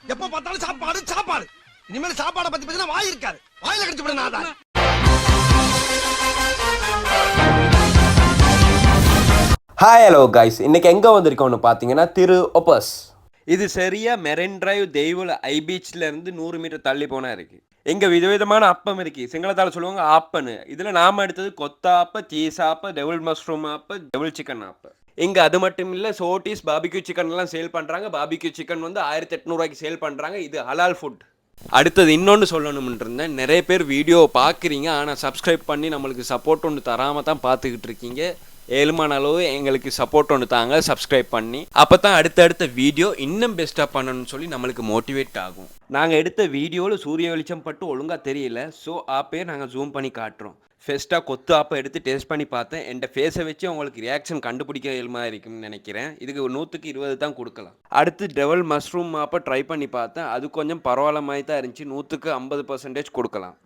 எப்ப பார்த்தாலும் சாப்பாடு சாப்பாடு. இனிமேல் சாப்பாடை பத்தி பேசினா வாய் இருக்காது. வாயில கடிச்சு விட நான் தான். ஹாய் ஹலோ கைஸ், இன்றைக்கி எங்கே வந்திருக்கோம்னு பார்த்தீங்கன்னா திரு ஒப்பஸ். இது சரியாக மெரின் டிரைவ் தெய்வல ஐ பீச்லேருந்து 100 மீட்டர் தள்ளி போனால் இருக்குது. இங்கே விதவிதமான அப்பம் இருக்குது. சிங்களத்தால் சொல்லுவாங்க ஆப்பன்னு. இதில் நாம் எடுத்தது கொத்தாப்ப, சீஸ் ஆப்ப, டெவில் மஷ்ரூம் ஆப்ப, டெவில் சிக்கன் ஆப்ப. இங்கே அது மட்டும் இல்லை, சோட்டிஸ் பாபிக்யூ சிக்கன்லாம் சேல் பண்ணுறாங்க. பாபிக்யூ சிக்கன் வந்து 1800 சேல் பண்ணுறாங்க. இது ஹலால் ஃபுட். அடுத்தது இன்னொன்று சொல்லணும்னு இருந்தேன். நிறைய பேர் வீடியோ பார்க்குறீங்க, ஆனால் சப்ஸ்கிரைப் பண்ணி நம்மளுக்கு சப்போர்ட் ஒன்று தராமல் தான் பார்த்துக்கிட்டு இருக்கீங்க. ஏழுமான அளவு எங்களுக்கு சப்போர்ட் ஒன்று தாங்க, சப்ஸ்கிரைப் பண்ணி. அப்போ தான் அடுத்தடுத்த வீடியோ இன்னும் பெஸ்ட்டாக பண்ணணும்னு சொல்லி நம்மளுக்கு மோட்டிவேட் ஆகும். நாங்கள் எடுத்த வீடியோவில் சூரிய வெளிச்சம் பட்டு ஒழுங்காக தெரியல. ஸோ ஆப்பே நாங்கள் ஜூம் பண்ணி காட்டுறோம். ஃபெஸ்ட்டாக கொத்து ஆப்பை எடுத்து டேஸ்ட் பண்ணி பார்த்தேன். என் ஃபேஸை வச்சு உங்களுக்கு ரியாக்ஷன் கண்டுபிடிக்க இயல்மா இருக்குன்னு நினைக்கிறேன். இதுக்கு 100க்கு 20 தான் கொடுக்கலாம். அடுத்து டெவல் மஷ்ரூம் ஆப்பை ட்ரை பண்ணி பார்த்தேன். அது கொஞ்சம் பரவாயில்ல மாதிரி தான் இருந்துச்சு. 100க்கு 50% கொடுக்கலாம்.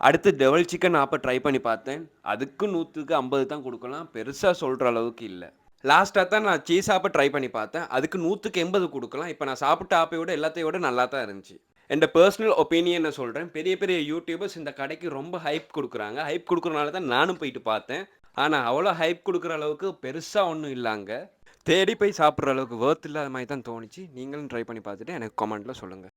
அடுத்து டெவல் சிக்கன் ஆப்பை ட்ரை பண்ணி பார்த்தேன். அதுக்கு 100க்கு 50 தான் கொடுக்கலாம். பெருசாக சொல்கிற அளவுக்கு இல்லை. லாஸ்ட்டாக தான் நான் சீஸ் ஆப்பை ட்ரை பண்ணி பார்த்தேன். அதுக்கு 100க்கு 80 கொடுக்கலாம். இப்போ நான் சாப்பிட்ட ஆப்பையோட எல்லாத்தையோட நல்லா தான் இருந்துச்சு. என் பர்சனல் ஒப்பீனியனை சொல்கிறேன். பெரிய பெரிய யூடியூபர்ஸ் இந்த கடைக்கு ரொம்ப ஹைப் கொடுக்குறாங்க. ஹைப் கொடுக்குறனால தான் நானும் போயிட்டு பார்த்தேன். ஆனால் அவ்வளோ ஹைப் கொடுக்குற அளவுக்கு பெருசாக ஒன்றும் இல்லைங்க. தேடி போய் சாப்பிட்ற அளவுக்கு வேர்த் இல்லாத மாதிரி தான் தோணுச்சு. நீங்களும் ட்ரை பண்ணி பார்த்துட்டு எனக்கு கமெண்ட்டில் சொல்லுங்கள்.